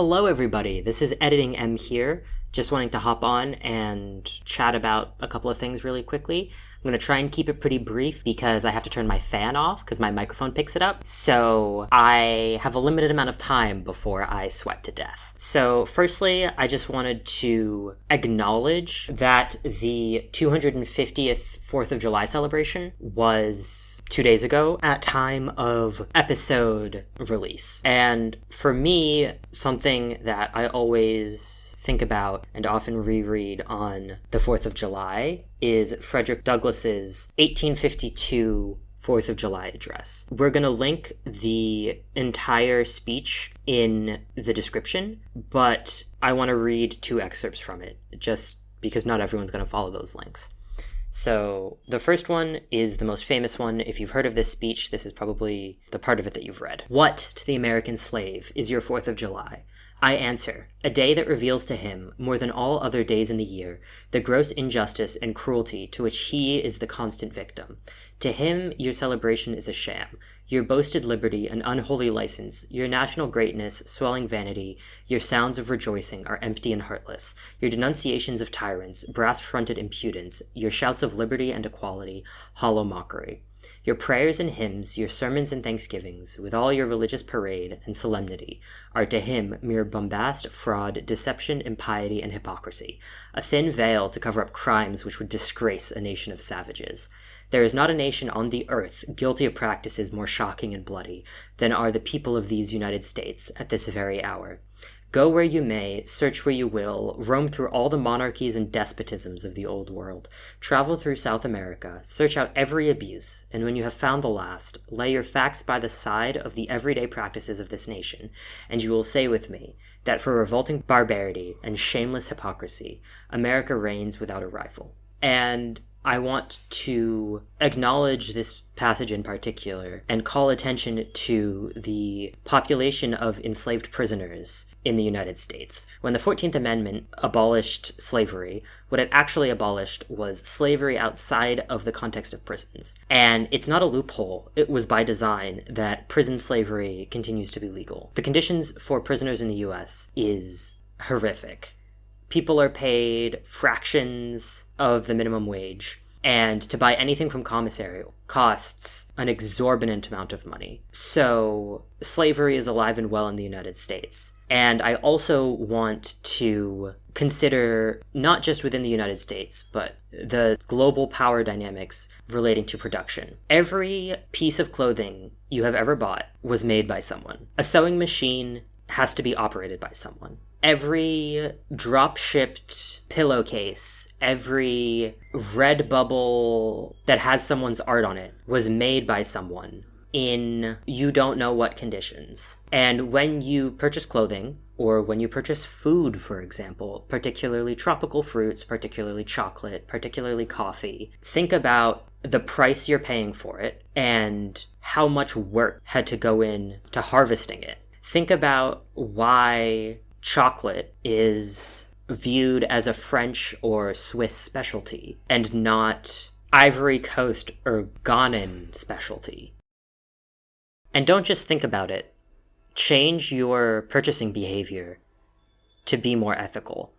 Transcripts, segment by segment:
Hello, everybody. This is Editing M here. Just wanting to hop on and chat about a couple of things really quickly. I'm going to try and keep it pretty brief because I have to turn my fan off because my microphone picks it up. So I have a limited amount of time before I sweat to death. So firstly, I just wanted to acknowledge that the 250th 4th of July celebration was 2 days ago at time of episode release. And for me, something that I always think about and often reread on the 4th of July is Frederick Douglass's 1852 4th of July address. We're going to link the entire speech in the description, but I want to read two excerpts from it, just because not everyone's going to follow those links. So the first one is the most famous one. If you've heard of this speech, this is probably the part of it that you've read. What, to the American slave, is your 4th of July? I answer, a day that reveals to him, more than all other days in the year, the gross injustice and cruelty to which he is the constant victim. To him, your celebration is a sham, your boasted liberty an unholy license, your national greatness swelling vanity, your sounds of rejoicing are empty and heartless, your denunciations of tyrants, brass-fronted impudence, your shouts of liberty and equality, hollow mockery. Your prayers and hymns, your sermons and thanksgivings, with all your religious parade and solemnity, are to him mere bombast, fraud, deception, impiety, and hypocrisy, a thin veil to cover up crimes which would disgrace a nation of savages. There is not a nation on the earth guilty of practices more shocking and bloody than are the people of these United States at this very hour. Go where you may, search where you will, roam through all the monarchies and despotisms of the old world, travel through South America, search out every abuse, and when you have found the last, lay your facts by the side of the everyday practices of this nation, and you will say with me that for revolting barbarity and shameless hypocrisy, America reigns without a rival. And I want to acknowledge this passage in particular and call attention to the population of enslaved prisoners in the United States. When the 14th Amendment abolished slavery, what it actually abolished was slavery outside of the context of prisons. And it's not a loophole. It was by design that prison slavery continues to be legal. The conditions for prisoners in the US is horrific. People are paid fractions of the minimum wage, and to buy anything from commissary costs an exorbitant amount of money. So slavery is alive and well in the United States. And I also want to consider not just within the United States, but the global power dynamics relating to production. Every piece of clothing you have ever bought was made by someone. A sewing machine has to be operated by someone. Every drop-shipped pillowcase, every Redbubble that has someone's art on it was made by someone in you don't know what conditions. And when you purchase clothing, or when you purchase food, for example, particularly tropical fruits, particularly chocolate, particularly coffee, think about the price you're paying for it and how much work had to go in to harvesting it. Think about why chocolate is viewed as a French or Swiss specialty and not Ivory Coast or Ghanaian specialty. And don't just think about it. Change your purchasing behavior to be more ethical.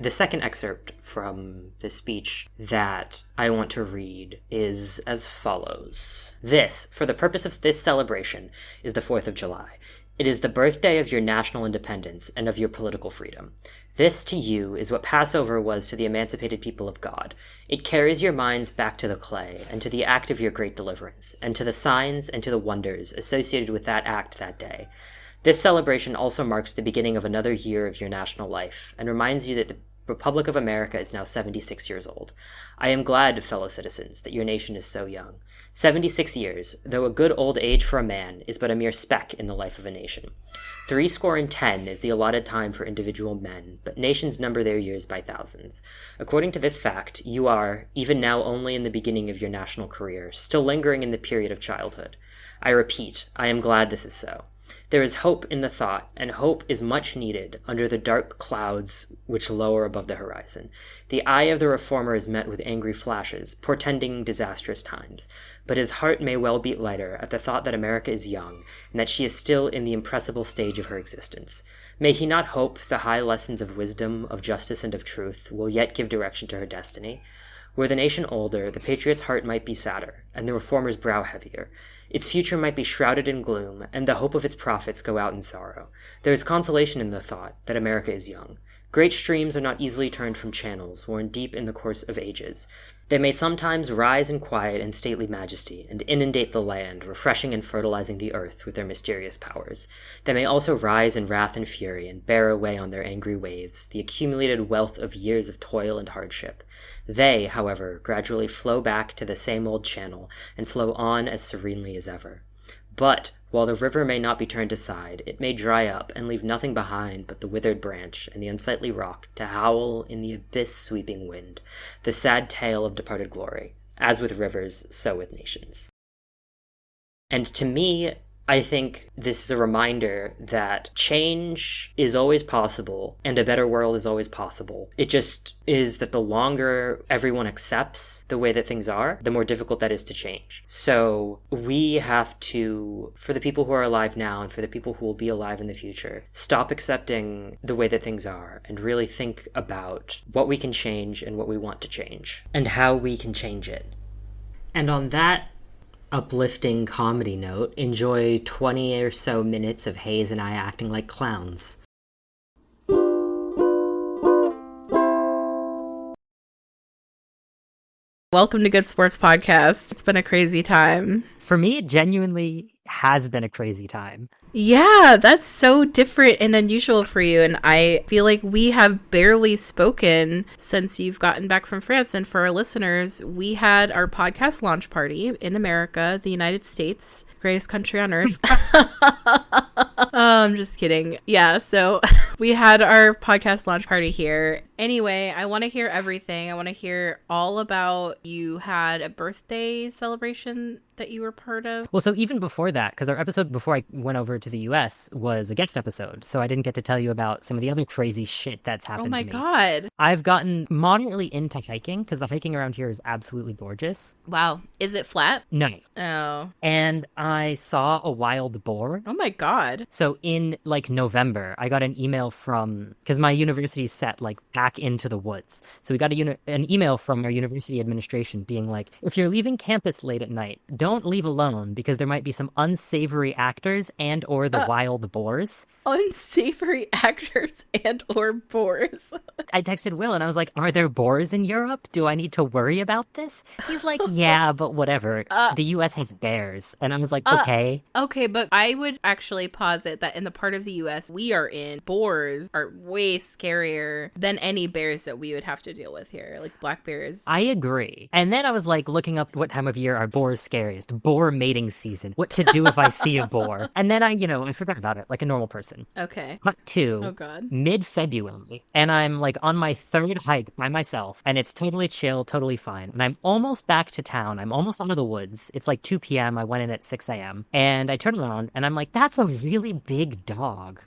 The second excerpt from the speech that I want to read is as follows. This, for the purpose of this celebration, is the 4th of July. It is the birthday of your national independence and of your political freedom. This, to you, is what Passover was to the emancipated people of God. It carries your minds back to the clay, and to the act of your great deliverance, and to the signs and to the wonders associated with that act that day. This celebration also marks the beginning of another year of your national life, and reminds you that the Republic of America is now 76 years old. I am glad, fellow citizens, that your nation is so young. 76 years, though a good old age for a man, is but a mere speck in the life of a nation. 70 is the allotted time for individual men, but nations number their years by thousands. According to this fact, you are, even now only in the beginning of your national career, still lingering in the period of childhood. I repeat, I am glad this is so. There is hope in the thought, and hope is much needed under the dark clouds which lower above the horizon. The eye of the reformer is met with angry flashes, portending disastrous times, but his heart may well beat lighter at the thought that America is young, and that she is still in the impressible stage of her existence. May he not hope the high lessons of wisdom, of justice, and of truth will yet give direction to her destiny? Were the nation older, the patriot's heart might be sadder, and the reformer's brow heavier. Its future might be shrouded in gloom, and the hope of its prophets go out in sorrow. There is consolation in the thought that America is young. Great streams are not easily turned from channels worn deep in the course of ages. They may sometimes rise in quiet and stately majesty, and inundate the land, refreshing and fertilizing the earth with their mysterious powers. They may also rise in wrath and fury, and bear away on their angry waves the accumulated wealth of years of toil and hardship. They, however, gradually flow back to the same old channel, and flow on as serenely as ever. But, while the river may not be turned aside, it may dry up and leave nothing behind but the withered branch and the unsightly rock to howl in the abyss-sweeping wind, the sad tale of departed glory. As with rivers, so with nations. And to me, I think this is a reminder that change is always possible and a better world is always possible. It just is that the longer everyone accepts the way that things are, the more difficult that is to change. So we have to, for the people who are alive now and for the people who will be alive in the future, stop accepting the way that things are and really think about what we can change and what we want to change and how we can change it. And on that uplifting comedy note, enjoy 20 or so minutes of Hayes and I acting like clowns. Welcome to Good Sports Podcast. It's been a crazy time. For me, it genuinely has been a crazy time. Yeah, that's so different and unusual for you. And I feel like we have barely spoken since you've gotten back from France. And for our listeners, we had our podcast launch party in America, the United States, greatest country on earth. I'm just kidding. Yeah, so we had our podcast launch party here. Anyway, I want to hear everything. I want to hear all about you had a birthday celebration that you were part of. Well, so even before that, because our episode before I went over to the US was a guest episode, so I didn't get to tell you about some of the other crazy shit that's happened to me. Oh my God. I've gotten moderately into hiking, because the hiking around here is absolutely gorgeous. Wow. Is it flat? No. Oh. And I saw a wild boar. Oh my God. So in like November, I got an email from, because my university is set like back into the woods. So we got an email from our university administration being like, if you're leaving campus late at night, don't leave alone because there might be some unsavory actors and or the wild boars. Unsavory actors and or boars. I texted Will and I was like, are there boars in Europe? Do I need to worry about this? He's like, yeah, but whatever. The US has bears. And I was like, okay. Okay, but I would actually posit that in the part of the US we are in, boars are way scarier than any bears that we would have to deal with here, like black bears. I agree. And then I was like looking up what time of year are boars scariest. Boar mating season. What to do if I see a boar. And then I forgot about it like a normal person. Okay. Cut to oh God. mid-February. And I'm like on my third hike by myself. And it's totally chill, totally fine. And I'm almost back to town. I'm almost out of the woods. It's like 2 p.m. I went in at 6 a.m. And I turn around and I'm like, that's a really big dog.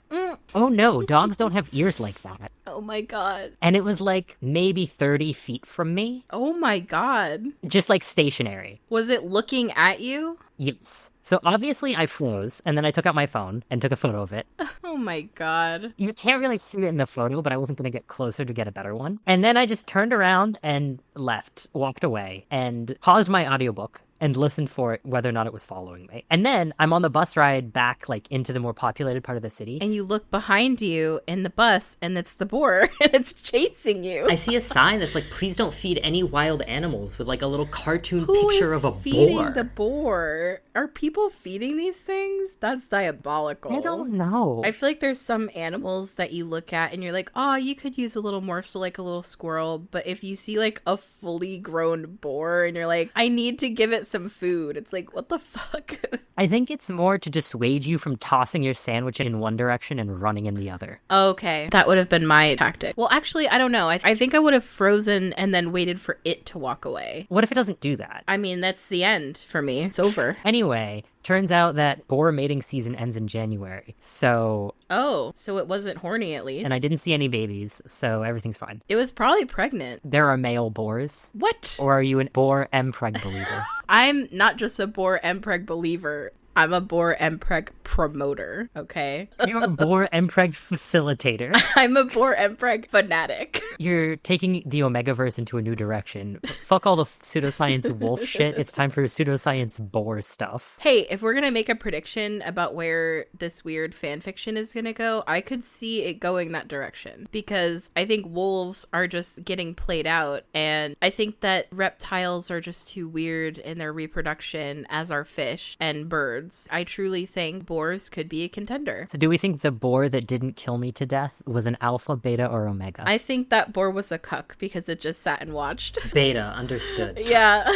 Oh no, dogs don't have ears like that. Oh my God. And it was like maybe 30 feet from me. Oh my God. Just like stationary. Was it looking at you? Yes. So obviously I froze, and then I took out my phone and took a photo of it. Oh my God. You can't really see it in the photo, but I wasn't going to get closer to get a better one. And then I just turned around and walked away, and paused my audiobook and listened for it whether or not it was following me. And then I'm on the bus ride back like into the more populated part of the city. And you look behind you in the bus and it's the boar and it's chasing you. I see a sign that's like, please don't feed any wild animals with like a little cartoon Who picture is of a feeding boar. the boar? Are people feeding these things? That's diabolical. I don't know. I feel like there's some animals that you look at and you're like, oh, you could use a little morsel like a little squirrel. But if you see like a fully grown boar and you're like, I need to give it some food, it's like, what the fuck? I think it's more to dissuade you from tossing your sandwich in one direction and running in the other. Okay, that would have been my tactic. Well, actually, I don't know. I think I would have frozen and then waited for it to walk away. What if it doesn't do that? I mean, that's the end for me. It's over. Anyway, turns out that boar mating season ends in January. So... Oh, so it wasn't horny at least. And I didn't see any babies, so everything's fine. It was probably pregnant. There are male boars. What? Or are you a Boar MPREG believer? I'm not just a Boar MPREG believer. I'm a Boar MPREG promoter, okay? You're a Boar MPREG facilitator. I'm a Boar MPREG fanatic. You're taking the Omegaverse into a new direction. Fuck all the pseudoscience wolf shit. It's time for pseudoscience boar stuff. Hey, if we're gonna make a prediction about where this weird fan fiction is gonna go, I could see it going that direction. Because I think wolves are just getting played out, and I think that reptiles are just too weird in their reproduction, as are fish and birds. I truly think boars could be a contender. So do we think the boar that didn't kill me to death was an alpha, beta, or omega? I think that boar was a cuck because it just sat and watched. Beta, understood. Yeah.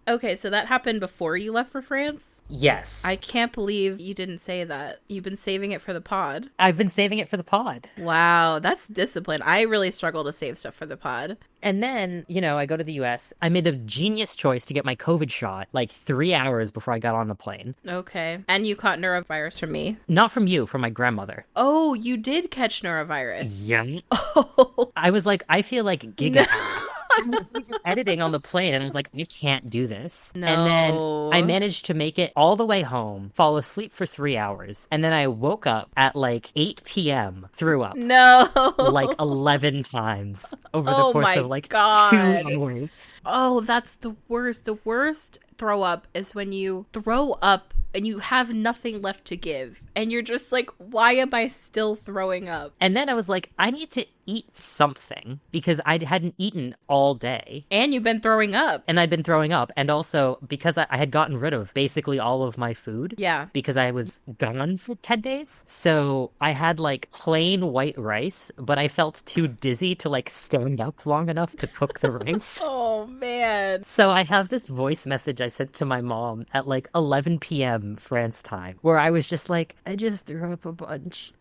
Okay, so that happened before you left for France? Yes. I can't believe you didn't say that. You've been saving it for the pod. I've been saving it for the pod. Wow, that's discipline. I really struggle to save stuff for the pod. And then, I go to the US. I made the genius choice to get my COVID shot like 3 hours before I got on the plane. Okay. And you caught norovirus from me. Not from you, from my grandmother. Oh, you did catch norovirus. Yeah. Oh. I was like, I feel like giga ass. I was editing on the plane and I was like, I can't do this. No. And then I managed to make it all the way home, fall asleep for 3 hours. And then I woke up at like 8 p.m., threw up. No. Like 11 times over the Oh course my of like God. 2 hours. Oh, that's the worst. The worst throw up is when you throw up and you have nothing left to give. And you're just like, why am I still throwing up? And then I was like, I need to eat something because I hadn't eaten all day. And you've been throwing up. And I'd been throwing up. And also because I had gotten rid of basically all of my food. Yeah. Because I was gone for 10 days. So I had like plain white rice, but I felt too dizzy to like stand up long enough to cook the rice. Oh, man. So I have this voice message I sent to my mom at like 11 p.m. France time, where I was just like, I just threw up a bunch.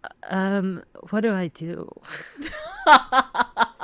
What do I do?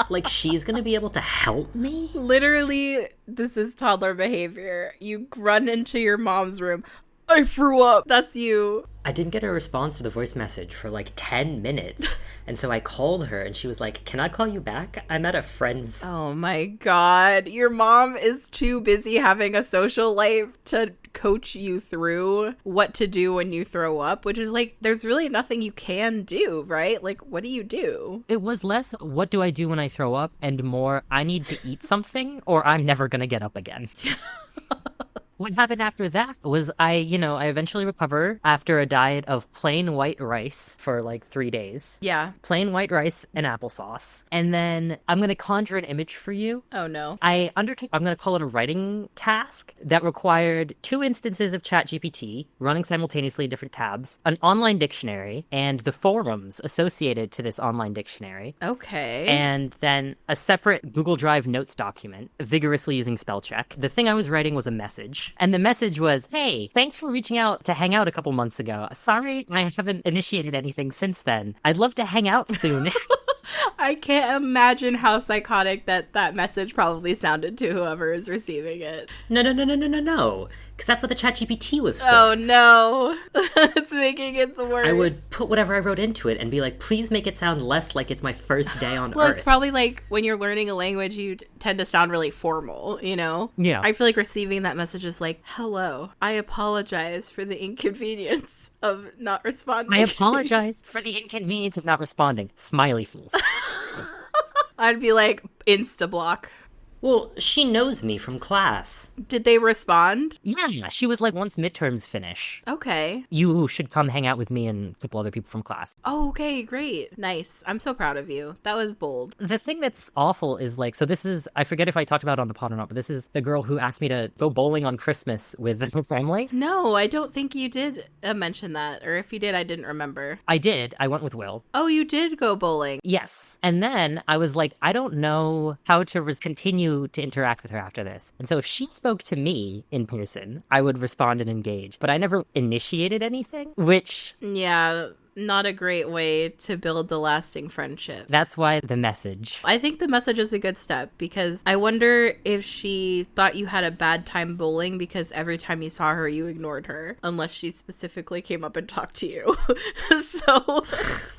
Like, she's gonna be able to help me? Literally, this is toddler behavior. You run into your mom's room. I threw up. That's you. I didn't get a response to the voice message for like 10 minutes. And so I called her and she was like, can I call you back? I'm at a friend's. Oh my God. Your mom is too busy having a social life to coach you through what to do when you throw up, which is like, there's really nothing you can do, right? Like, what do you do? It was less, what do I do when I throw up? And more, I need to eat something or I'm never gonna get up again. What happened after that was I eventually recovered after a diet of plain white rice for like 3 days. Yeah. Plain white rice and applesauce. And then I'm going to conjure an image for you. Oh, no. I'm going to call it a writing task that required 2 instances of ChatGPT running simultaneously in different tabs, an online dictionary, and the forums associated to this online dictionary. Okay. And then a separate Google Drive notes document, vigorously using spell check. The thing I was writing was a message. And the message was, hey, thanks for reaching out to hang out a couple months ago. Sorry, I haven't initiated anything since then. I'd love to hang out soon. I can't imagine how psychotic that message probably sounded to whoever is receiving it. No. Because that's what the ChatGPT was for. Oh, no. It's making it the worst. I would put whatever I wrote into it and be like, please make it sound less like it's my first day on Well, Earth. it's probably like when you're learning a language, you tend to sound really formal, you know? Yeah. I feel like receiving that message is like, hello, I apologize for the inconvenience of not responding. I apologize for the inconvenience of not responding. Smiley face. I'd be like, insta-block. Well, she knows me from class. Did they respond? Yeah, she was like, once midterms finish, Okay. you should come hang out with me and a couple other people from class. Oh, okay, great. Nice. I'm so proud of you. That was bold. The thing that's awful is like, so this is, I forget if I talked about it on the pod or not, but this is the girl who asked me to go bowling on Christmas with her family. No, I don't think you did mention that. Or if you did, I didn't remember. I did. I went with Will. Oh, you did go bowling. Yes. And then I was like, I don't know how to continue to interact with her after this. And so if she spoke to me in person, I would respond and engage. But I never initiated anything, which... Yeah, not a great way to build the lasting friendship. That's why the message. I think the message is a good step because I wonder if she thought you had a bad time bowling because every time you saw her, you ignored her, unless she specifically came up and talked to you. So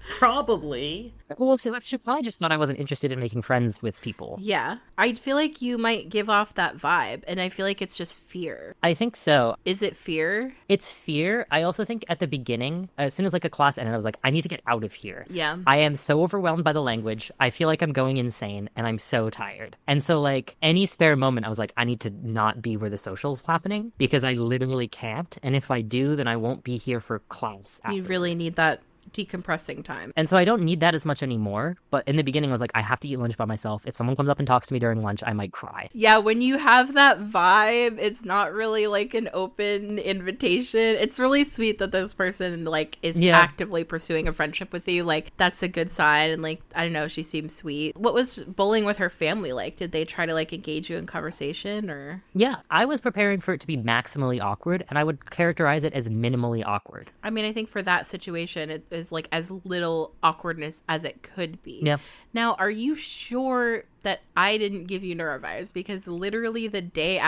Probably. Well, so she probably just thought I wasn't interested in making friends with people. yeah, I feel like you might give off that vibe, and I feel like it's just fear. I think so. Is it fear? It's fear. I also think at the beginning, as soon as like a class ended, I was like, I need to get out of here. Yeah. I am so overwhelmed by the language. I feel like I'm going insane and I'm so tired. And so like any spare moment, I was like, I need to not be where the social's happening because I literally can't. And if I do, then I won't be here for class. You really need that decompressing time. And so I don't need that as much anymore. But in the beginning, I was like, I have to eat lunch by myself. If someone comes up and talks to me during lunch, I might cry. Yeah, when you have that vibe, it's not really like an open invitation. It's really sweet that this person like is actively pursuing a friendship with you. Like that's a good sign. And like, I don't know, she seems sweet. What was bowling with her family like? Did they try to like engage you in conversation or? Yeah, I was preparing for it to be maximally awkward and I would characterize it as minimally awkward. I mean, I think for that situation, it is like as little awkwardness as it could be. Yeah. Now, are you sure that I didn't give you norovirus? Because literally the day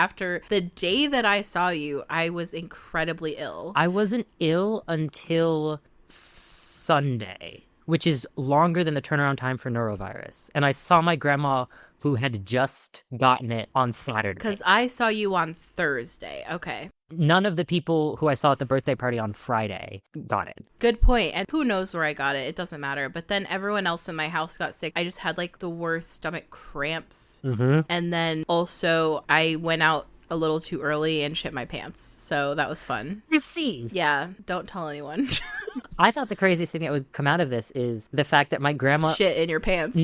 that I saw you, I was incredibly ill. I wasn't ill until Sunday, which is longer than the turnaround time for norovirus. And I saw my grandma who had just gotten it on Saturday. Because I saw you on Thursday. Okay. None of the people who I saw at the birthday party on Friday got it. Good point. And who knows where I got it? It doesn't matter. But then everyone else in my house got sick. I just had like the worst stomach cramps. Mm-hmm. And then also I went out a little too early and shit my pants. So that was fun. You see. Yeah. Don't tell anyone. I thought the craziest thing that would come out of this is the fact that my grandma... Shit in your pants.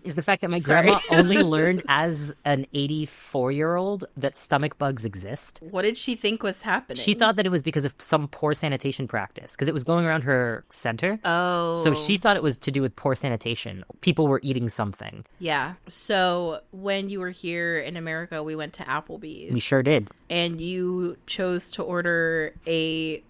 is the fact that my grandma only learned as an 84-year-old that stomach bugs exist. What did she think was happening? She thought that it was because of some poor sanitation practice, because it was going around her center. Oh. So she thought it was to do with poor sanitation. People were eating something. Yeah. So when you were here in America, we went to Applebee's. We sure did. And you chose to order a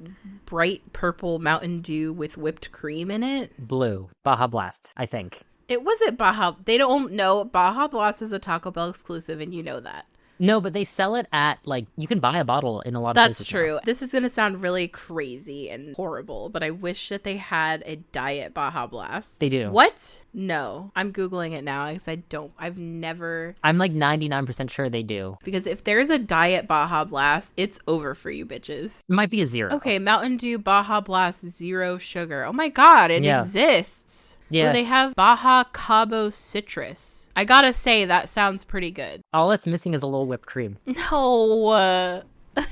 bright purple Mountain Dew with whipped cream in it. Blue. Baja Blast, I think. It wasn't Baja. They don't know. Baja Blast is a Taco Bell exclusive, and you know that. No, but they sell it at, like, you can buy a bottle in a lot of places. That's true. This is going to sound really crazy and horrible, but I wish that they had a diet Baja Blast. They do. What? No. I'm Googling it now because I've never. I'm like 99% sure they do. Because if there's a diet Baja Blast, it's over for you bitches. It might be a 0. Okay, Mountain Dew Baja Blast 0 sugar. Oh my God, it exists. Yeah. Where they have Baja Cabo Citrus. I gotta say, that sounds pretty good. All that's missing is a little whipped cream. No.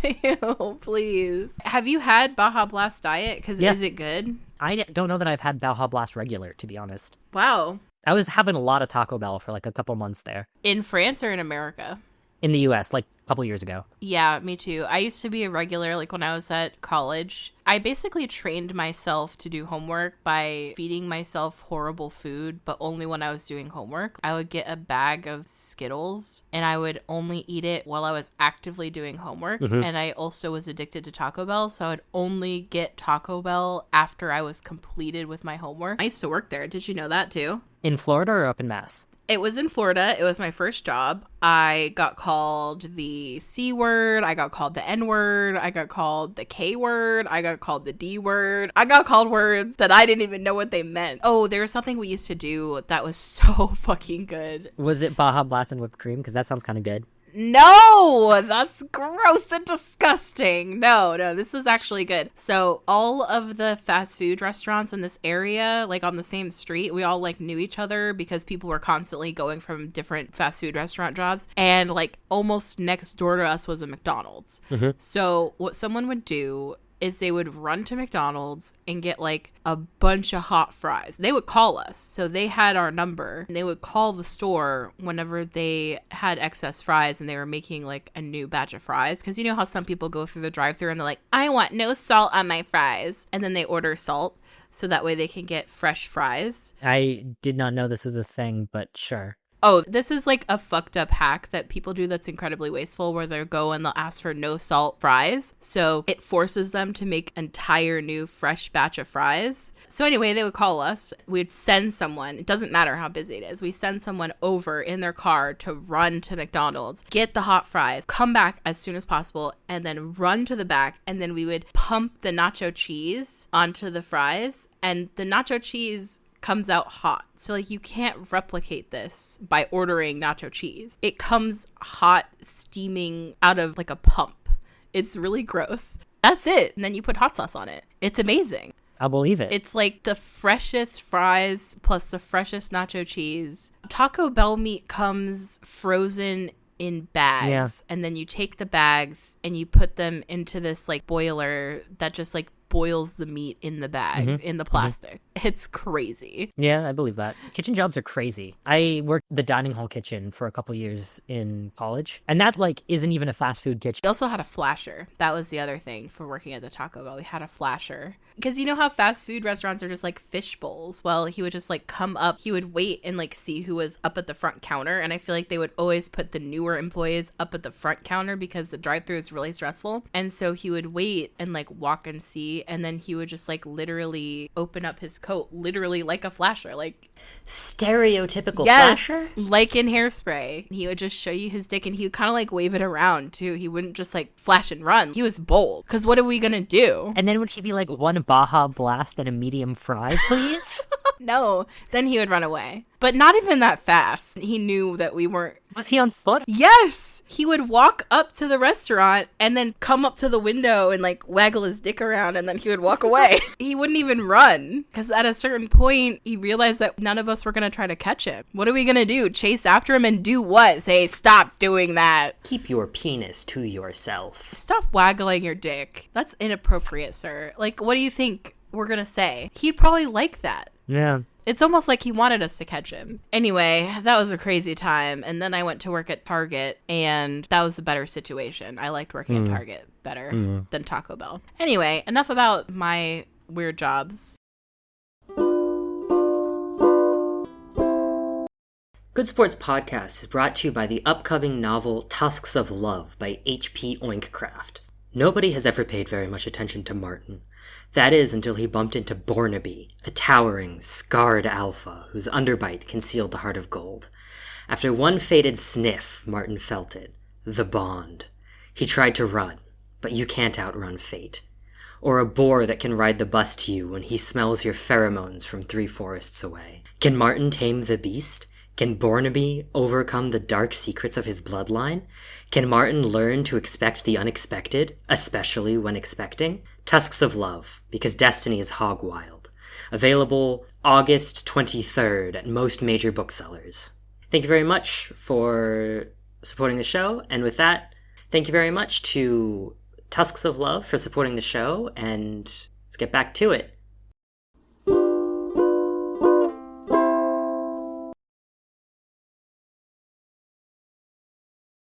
Ew, please. Have you had Baja Blast Diet? Because is it good? I don't know that I've had Baja Blast regular, to be honest. Wow. I was having a lot of Taco Bell for like a couple months there. In France or in America? In the US, like a couple years ago. Yeah, me too. I used to be a regular, like when I was at college. I basically trained myself to do homework by feeding myself horrible food, but only when I was doing homework. I would get a bag of Skittles and I would only eat it while I was actively doing homework. Mm-hmm. And I also was addicted to Taco Bell, so I would only get Taco Bell after I was completed with my homework. I used to work there. Did you know that too? In Florida or up in Mass? It was in Florida. It was my first job. I got called the C word. I got called the N word. I got called the K word. I got called the D word. I got called words that I didn't even know what they meant. Oh, there was something we used to do that was so fucking good. Was it Baja Blast and whipped cream? Because that sounds kind of good. No, that's gross and disgusting. No, this is actually good. So all of the fast food restaurants in this area, like on the same street, we all like knew each other because people were constantly going from different fast food restaurant jobs. And like almost next door to us was a McDonald's. Mm-hmm. So what someone would do is they would run to McDonald's and get like a bunch of hot fries. They would call us. So they had our number and they would call the store whenever they had excess fries and they were making like a new batch of fries. Because you know how some people go through the drive-thru and they're like, I want no salt on my fries. And then they order salt so that way they can get fresh fries. I did not know this was a thing, but sure. Oh, this is like a fucked up hack that people do that's incredibly wasteful, where they'll go and they'll ask for no salt fries. So it forces them to make an entire new fresh batch of fries. So anyway, they would call us. We'd send someone. It doesn't matter how busy it is. We send someone over in their car to run to McDonald's, get the hot fries, come back as soon as possible, and then run to the back. And then we would pump the nacho cheese onto the fries. And the nacho cheese comes out hot. So like you can't replicate this by ordering nacho cheese. It comes hot, steaming out of like a pump. It's really gross. That's it. And then you put hot sauce on it. It's amazing. I'll believe it. It's like the freshest fries plus the freshest nacho cheese. Taco Bell meat comes frozen in bags. And then you take the bags and you put them into this like boiler that just like boils the meat in the bag, in the plastic. It's crazy. Yeah, I believe that. Kitchen jobs are crazy. I worked the dining hall kitchen for a couple years in college, and that like isn't even a fast food kitchen. We also had a flasher. That was the other thing for working at the Taco Bell. We had a flasher. Because you know how fast food restaurants are just like fish bowls? Well, he would just like come up, he would wait and like see who was up at the front counter. And I feel like they would always put the newer employees up at the front counter because the drive-thru is really stressful. And so he would wait and like walk and see, and then he would just like literally open up his coat, literally like a flasher, like stereotypical yes, flasher? Like in Hairspray. He would just show you his dick and he would kind of like wave it around too. He wouldn't just like flash and run. He was bold. Because what are we gonna do? And then would he be like, one Baja Blast and a medium fry, please? No, then he would run away. But not even that fast. He knew that we weren't. Was he on foot? Yes! He would walk up to the restaurant and then come up to the window and like waggle his dick around, and then he would walk away. He wouldn't even run. Because at a certain point, he realized that none of us were going to try to catch him. What are we going to do? Chase after him and do what? Say, stop doing that. Keep your penis to yourself. Stop waggling your dick. That's inappropriate, sir. Like, what do you think we're going to say? He'd probably like that. Yeah. It's almost like he wanted us to catch him. Anyway, that was a crazy time. And then I went to work at Target, and that was a better situation. I liked working at Target better than Taco Bell. Anyway, enough about my weird jobs. Good Sports Podcast is brought to you by the upcoming novel Tusks of Love by H.P. Oinkcraft. Nobody has ever paid very much attention to Martin. That is, until he bumped into Bornaby, a towering, scarred alpha whose underbite concealed the heart of gold. After one fated sniff, Martin felt it. The bond. He tried to run, but you can't outrun fate. Or a boar that can ride the bus to you when he smells your pheromones from 3 forests away. Can Martin tame the beast? Can Bornaby overcome the dark secrets of his bloodline? Can Martin learn to expect the unexpected, especially when expecting? Tusks of Love, because destiny is hog wild. Available August 23rd at most major booksellers. Thank you very much for supporting the show, and with that, thank you very much to Tusks of Love for supporting the show, and let's get back to it.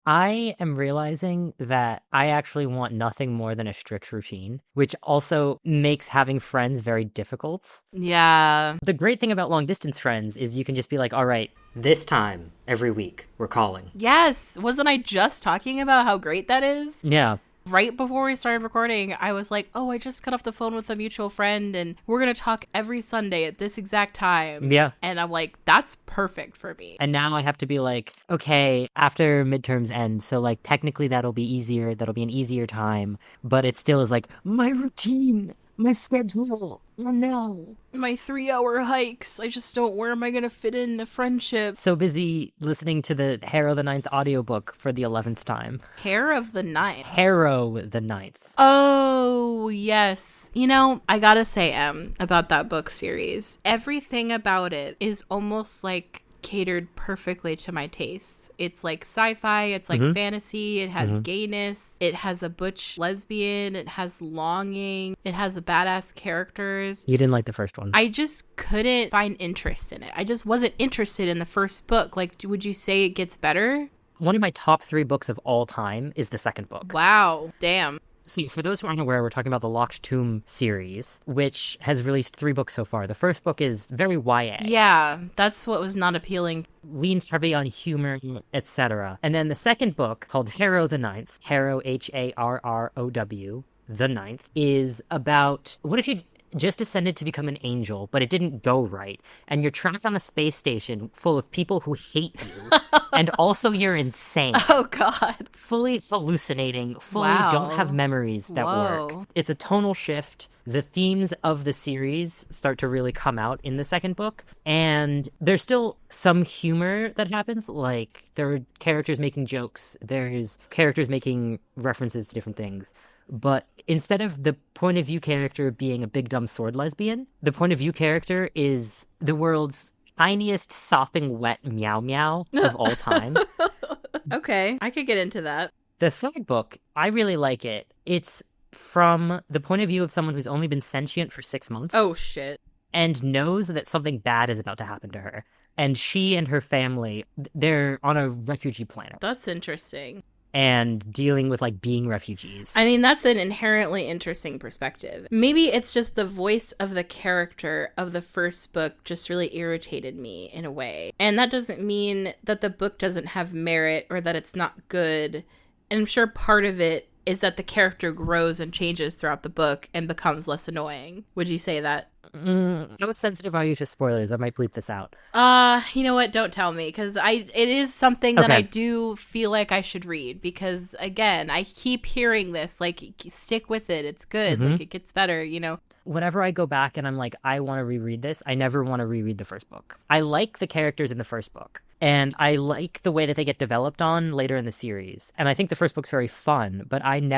I am realizing that I actually want nothing more than a strict routine, which also makes having friends very difficult. Yeah. The great thing about long distance friends is you can just be like, all right, This time, every week, we're calling. Yes. Wasn't I just talking about how great that is? yeah. Right before we started recording, I was like, oh, I just got off the phone with a mutual friend and we're going to talk every Sunday at this exact time. Yeah. And I'm like, that's perfect for me. And now I have to be like, okay, after midterms end, so like technically that'll be easier, that'll be an easier time, but it still is like, my routine, my schedule, oh no. My 3-hour hikes, where am I going to fit in a friendship? So busy listening to the Harrow the Ninth audiobook for the 11th time. Hair of the Night. Harrow the Ninth. Oh, yes. You know, I gotta say, about that book series, everything about it is almost like catered perfectly to my tastes. It's like sci-fi, it's like fantasy, it has gayness, it has a butch lesbian, it has longing, it has a badass characters. You didn't like the first one. I just couldn't find interest in it. I just wasn't interested in the first book. Like, would you say it gets better? One of my top 3 books of all time is the second book. Wow. Damn. So for those who aren't aware, we're talking about the Locked Tomb series, which has released 3 books so far. The first book is very YA. Yeah, that's what was not appealing. Leans heavy on humor, etc. And then the second book, called Harrow the Ninth, Harrow, Harrow, the Ninth, is about what if you just ascended to become an angel, but it didn't go right, and you're trapped on a space station full of people who hate you, and also you're insane. Oh, God. Fully hallucinating, fully Wow. don't have memories that Whoa. work. It's a tonal shift. The themes of the series start to really come out in the second book, and there's still some humor that happens, like there are characters making jokes, there's characters making references to different things. But instead of the point of view character being a big dumb sword lesbian, the point of view character is the world's tiniest sopping wet meow meow of all time. Okay, I could get into that. The third book, I really like it. It's from the point of view of someone who's only been sentient for 6 months. Oh, shit. And knows that something bad is about to happen to her. And she and her family, they're on a refugee planet. That's interesting. And dealing with, like, being refugees. I mean, that's an inherently interesting perspective. Maybe it's just the voice of the character of the first book just really irritated me in a way. And that doesn't mean that the book doesn't have merit or that it's not good. And I'm sure part of it is that the character grows and changes throughout the book and becomes less annoying. Would you say that? How sensitive are you to spoilers? I might bleep this out. You know what? Don't tell me, because it is something that Okay. I do feel like I should read, because again, I keep hearing this, like, stick with it. It's good. Like, it gets better, you know? Whenever I go back and I'm like, I want to reread this, I never want to reread the first book. I like the characters in the first book, and I like the way that they get developed on later in the series. And I think the first book's very fun, but I'm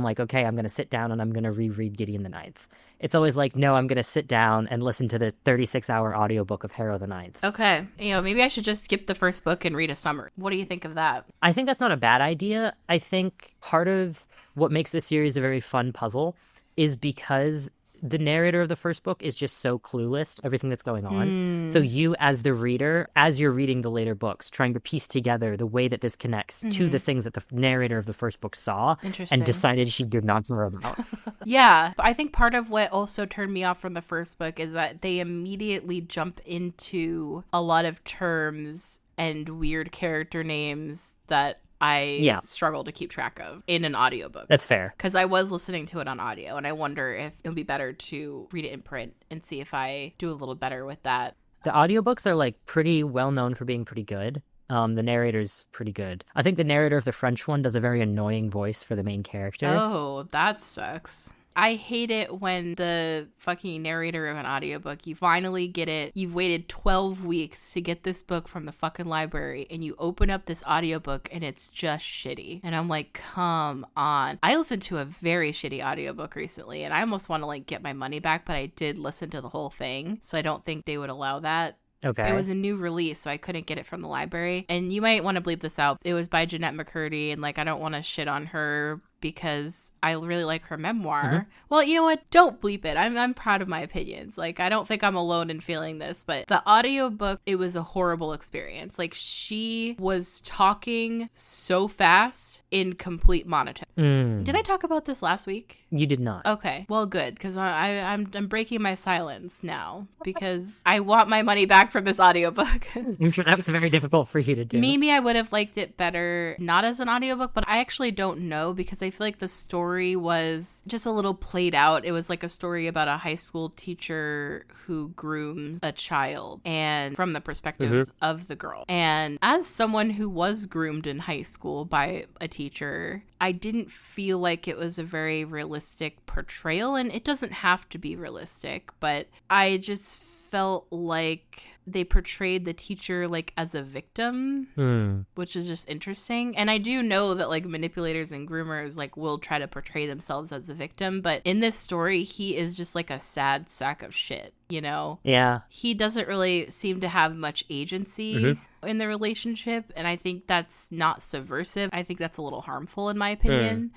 like, okay, I'm going to sit down and I'm going to reread Gideon the Ninth. It's always like, no, I'm going to sit down and listen to the 36-hour audiobook of Harrow the Ninth. Okay. You know, maybe I should just skip the first book and read a summary. What do you think of that? I think that's not a bad idea. I think part of what makes this series a very fun puzzle is because the narrator of the first book is just so clueless to everything that's going on. So you, as the reader, as you're reading the later books, trying to piece together the way that this connects to the things that the narrator of the first book saw Interesting. and decided she did not know about. Yeah. I think part of what also turned me off from the first book is that they immediately jump into a lot of terms and weird character names that I struggle to keep track of in an audiobook. That's fair. Because I was listening to it on audio, and I wonder if it would be better to read it in print and see if I do a little better with that. The audiobooks are like pretty well known for being pretty good. The narrator's pretty good. I think the narrator of the French one does a very annoying voice for the main character. Oh, that sucks. I hate it when the fucking narrator of an audiobook, you finally get it. You've waited 12 weeks to get this book from the fucking library, and you open up this audiobook and it's just shitty. And I'm like, come on. I listened to a very shitty audiobook recently, and I almost want to like get my money back, but I did listen to the whole thing, so I don't think they would allow that. Okay. It was a new release, so I couldn't get it from the library. And you might want to bleep this out. It was by Jeanette McCurdy, and like I don't want to shit on her because I really like her memoir. Well, you know what? Don't bleep it. I'm proud of my opinions. Like, I don't think I'm alone in feeling this, but the audiobook, it was a horrible experience. Like, she was talking so fast in complete monotone. Did I talk about this last week? You did not. Okay, well, good, because I'm breaking my silence now because I want my money back from this audiobook. I'm sure that was very difficult for you to do. Maybe I would have liked it better not as an audiobook, but I actually don't know because I feel like the story was just a little played out. It was like a story about a high school teacher who grooms a child and from the perspective of the girl. And as someone who was groomed in high school by a teacher, I didn't feel like it was a very realistic portrayal, and it doesn't have to be realistic, but I just felt like they portrayed the teacher like as a victim, which is just interesting. And I do know that like manipulators and groomers like will try to portray themselves as a victim, but in this story, he is just like a sad sack of shit, you know? Yeah. He doesn't really seem to have much agency in the relationship, and I think that's not subversive. I think that's a little harmful in my opinion.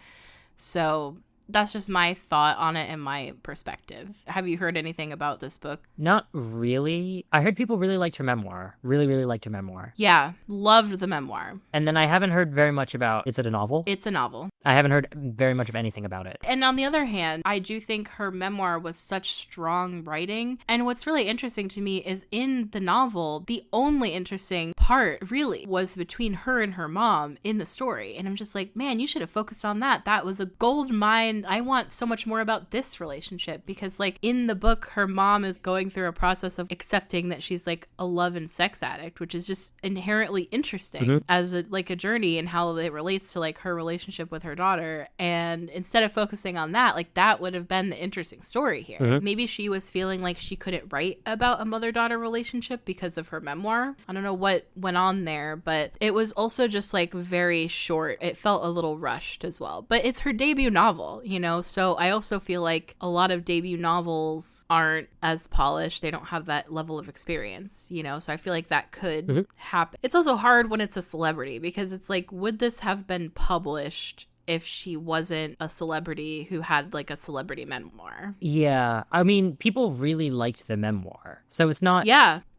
So that's just my thought on it and my perspective. Have you heard anything about this book? Not really. I heard people really liked her memoir. Really, really liked her memoir. Yeah, loved the memoir. And then I haven't heard very much about, is it a novel? It's a novel. I haven't heard very much of anything about it. And on the other hand, I do think her memoir was such strong writing. And what's really interesting to me is in the novel, the only interesting part really was between her and her mom in the story. And I'm just like, man, you should have focused on that. That was a gold mine. I want so much more about this relationship because like in the book, her mom is going through a process of accepting that she's like a love and sex addict, which is just inherently interesting as a journey and how it relates to like her relationship with her daughter. And instead of focusing on that, like that would have been the interesting story here. Maybe she was feeling like she couldn't write about a mother-daughter relationship because of her memoir. I don't know what went on there, but it was also just like very short. It felt a little rushed as well, but it's her debut novel, you know? So I also feel like a lot of debut novels aren't as polished. They don't have that level of experience, you know? So I feel like that could happen. It's also hard when it's a celebrity because it's like, would this have been published if she wasn't a celebrity who had like a celebrity memoir? Yeah. I mean, people really liked the memoir. So it's not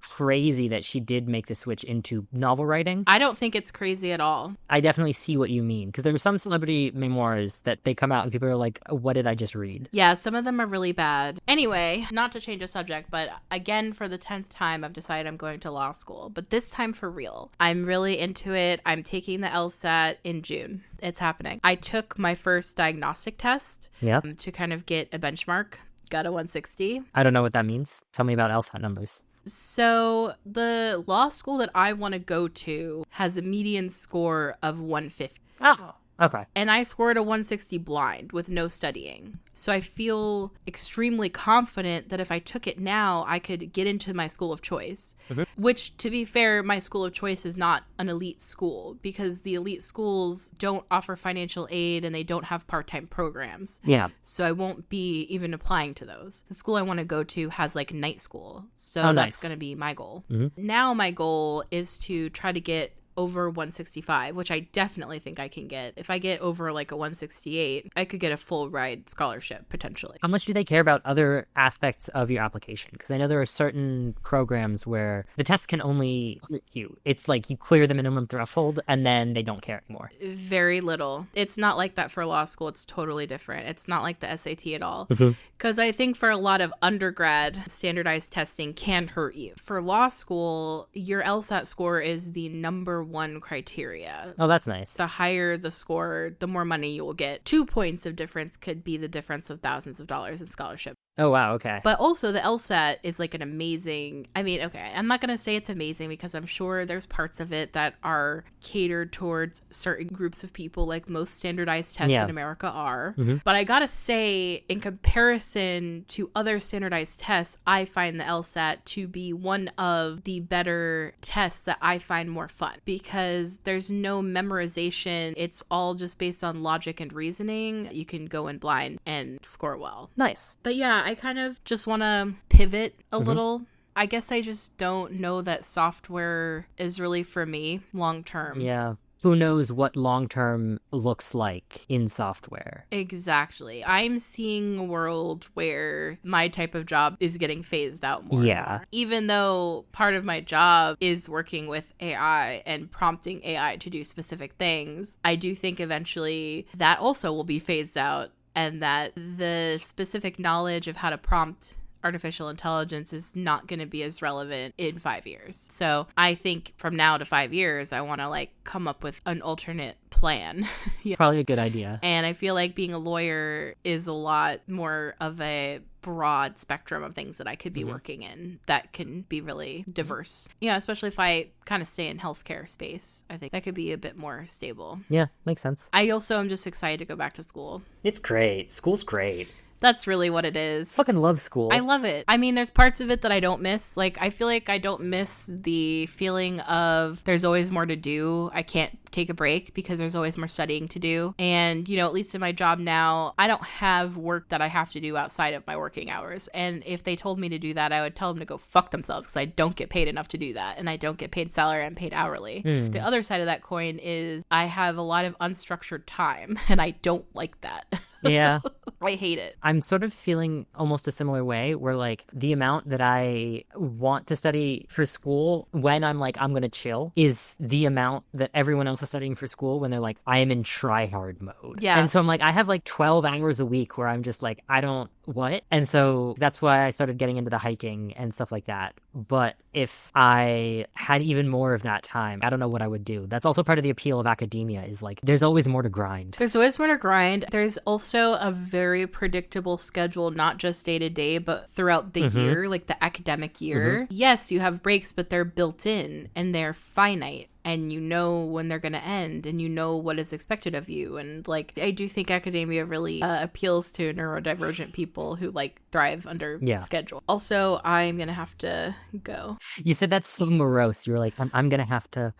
crazy that she did make the switch into novel writing. I don't think it's crazy at all. I definitely see what you mean because there are some celebrity memoirs that they come out and people are like, what did I just read? Yeah, some of them are really bad. Anyway, not to change the subject, but again, for the 10th time, I've decided I'm going to law school, but this time for real. I'm really into it. I'm taking the LSAT in June. It's happening. I took my first diagnostic test to kind of get a benchmark. Got a 160. I don't know what that means. Tell me about LSAT numbers. So the law school that I want to go to has a median score of 150. Oh, okay. And I scored a 160 blind with no studying. So I feel extremely confident that if I took it now, I could get into my school of choice. Which, to be fair, my school of choice is not an elite school because the elite schools don't offer financial aid and they don't have part-time programs. Yeah. So I won't be even applying to those. The school I want to go to has like night school. So that's going to be my goal. Now my goal is to try to get over 165, which I definitely think I can get. If I get over like a 168, I could get a full ride scholarship potentially. How much do they care about other aspects of your application? Because I know there are certain programs where the test can only clear you. It's like you clear the minimum threshold and then they don't care anymore. Very little. It's not like that for law school. It's totally different. It's not like the SAT at all. Because I think for a lot of undergrad, standardized testing can hurt you. For law school, your LSAT score is the number one criteria. Oh, that's nice. The higher the score, the more money you will get. 2 points of difference could be the difference of thousands of dollars in scholarship. Oh, wow. Okay. But also the LSAT is like an amazing, I mean, okay, I'm not going to say it's amazing because I'm sure there's parts of it that are catered towards certain groups of people, like most standardized tests in America are. But I got to say, in comparison to other standardized tests, I find the LSAT to be one of the better tests that I find more fun because there's no memorization. It's all just based on logic and reasoning. You can go in blind and score well. Nice. But yeah, I kind of just want to pivot a little. I guess I just don't know that software is really for me long term. Yeah. Who knows what long-term looks like in software? Exactly. I'm seeing a world where my type of job is getting phased out more. Yeah. Even though part of my job is working with AI and prompting AI to do specific things, I do think eventually that also will be phased out and that the specific knowledge of how to prompt artificial intelligence is not going to be as relevant in 5 years. So I think from now to 5 years, I want to like come up with an alternate plan. Probably a good idea. And I feel like being a lawyer is a lot more of a broad spectrum of things that I could be working in that can be really diverse. You know, especially if I kind of stay in healthcare space, I think that could be a bit more stable. Yeah, makes sense. I also am just excited to go back to school. It's great. School's great. That's really what it is. Fucking love school. I love it. I mean, there's parts of it that I don't miss. Like, I feel like I don't miss the feeling of there's always more to do. I can't take a break because there's always more studying to do. And, you know, at least in my job now, I don't have work that I have to do outside of my working hours. And if they told me to do that, I would tell them to go fuck themselves because I don't get paid enough to do that. And I don't get paid salary. I'm paid hourly. The other side of that coin is I have a lot of unstructured time and I don't like that. Yeah. I hate it. I'm sort of feeling almost a similar way where like the amount that I want to study for school when I'm like, I'm going to chill is the amount that everyone else is studying for school when they're like, I am in try hard mode. Yeah. And so I'm like, I have like 12 hours a week where I'm just like, I don't, what? And so that's why I started getting into the hiking and stuff like that. But if I had even more of that time, I don't know what I would do. That's also part of the appeal of academia is like, there's always more to grind. There's always more to grind. There's also a very predictable schedule, not just day to day, but throughout the year, like the academic year. Yes, you have breaks, but they're built in and they're finite. And you know when they're going to end and you know what is expected of you. And like, I do think academia really appeals to neurodivergent people who like thrive under schedule. Also, I'm going to have to go. You said that's so morose. You were like, I'm going to have to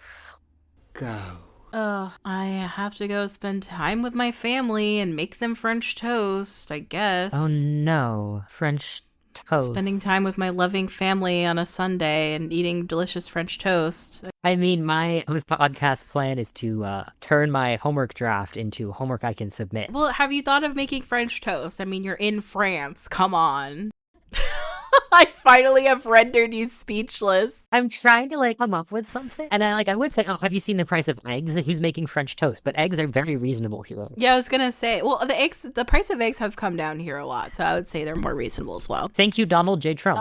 Go. I have to go spend time with my family and make them French toast, I guess. Oh no, French toast. Spending time with my loving family on a Sunday and eating delicious French toast. I mean, my podcast plan is to turn my homework draft into homework I can submit. Well, have you thought of making French toast? I mean, you're in France. Come on. I finally have rendered you speechless. I'm trying to like come up with something, and I would say, oh, have you seen the price of eggs? Who's making French toast? But eggs are very reasonable here. Yeah, I was gonna say, well, the price of eggs have come down here a lot, so I would say they're more reasonable as well. Thank you, Donald J. Trump.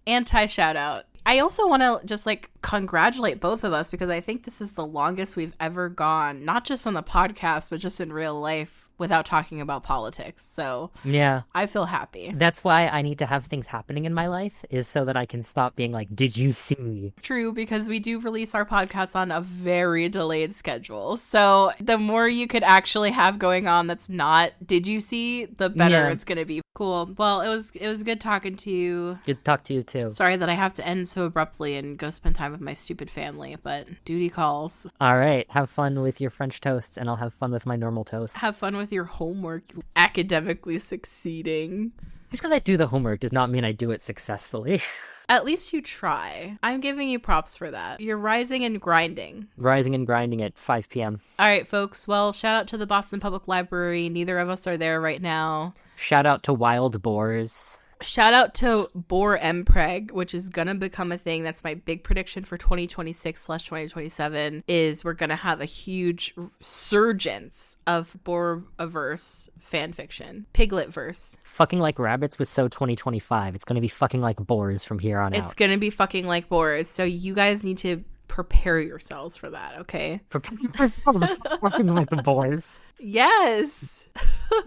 Anti shout out. I also want to just like congratulate both of us because I think this is the longest we've ever gone, not just on the podcast, but just in real life without talking about politics. So yeah, I feel happy. That's why I need to have things happening in my life is so that I can stop being like, did you see? True, because we do release our podcast on a very delayed schedule. So the more you could actually have going on that's not, did you see, the better it's going to be. Cool. Well, it was good talking to you. Good to talk to you too. Sorry that I have to end so abruptly and go spend time with my stupid family, but duty calls. All right. Have fun with your French toasts, and I'll have fun with my normal toast. Have fun with your homework academically succeeding. Just because I do the homework does not mean I do it successfully. At least you try. I'm giving you props for that. You're rising and grinding. Rising and grinding at 5 p.m. All right, folks. Well, shout out to the Boston Public Library. Neither of us are there right now. Shout out to wild boars. Shout out to Boar MPREG, which is going to become a thing. That's my big prediction for 2026/2027 is we're going to have a huge surgence of Boar-averse fan fiction. Piglet-verse. Fucking like rabbits was so 2025. It's going to be fucking like boars from here on out. It's going to be fucking like boars. So you guys need to prepare yourselves for that, okay? Prepare yourselves for fucking like the boars. Yes.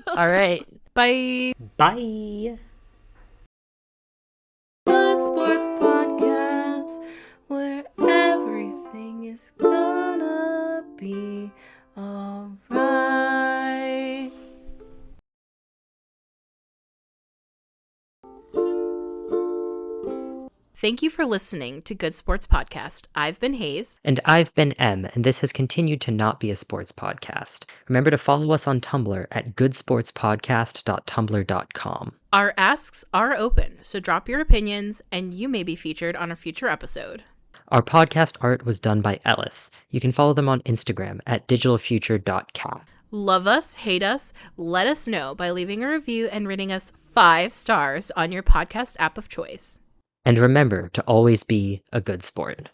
All right. Bye. Bye. Good Sports Podcast, where everything is gonna be alright. Thank you for listening to Good Sports Podcast. I've been Hayes. And I've been Em, and this has continued to not be a sports podcast. Remember to follow us on Tumblr at goodsportspodcast.tumblr.com. Our asks are open, so drop your opinions, and you may be featured on a future episode. Our podcast art was done by Ellis. You can follow them on Instagram at digitalfuture.cat. Love us, hate us, let us know by leaving a review and rating us 5 stars on your podcast app of choice. And remember to always be a good sport.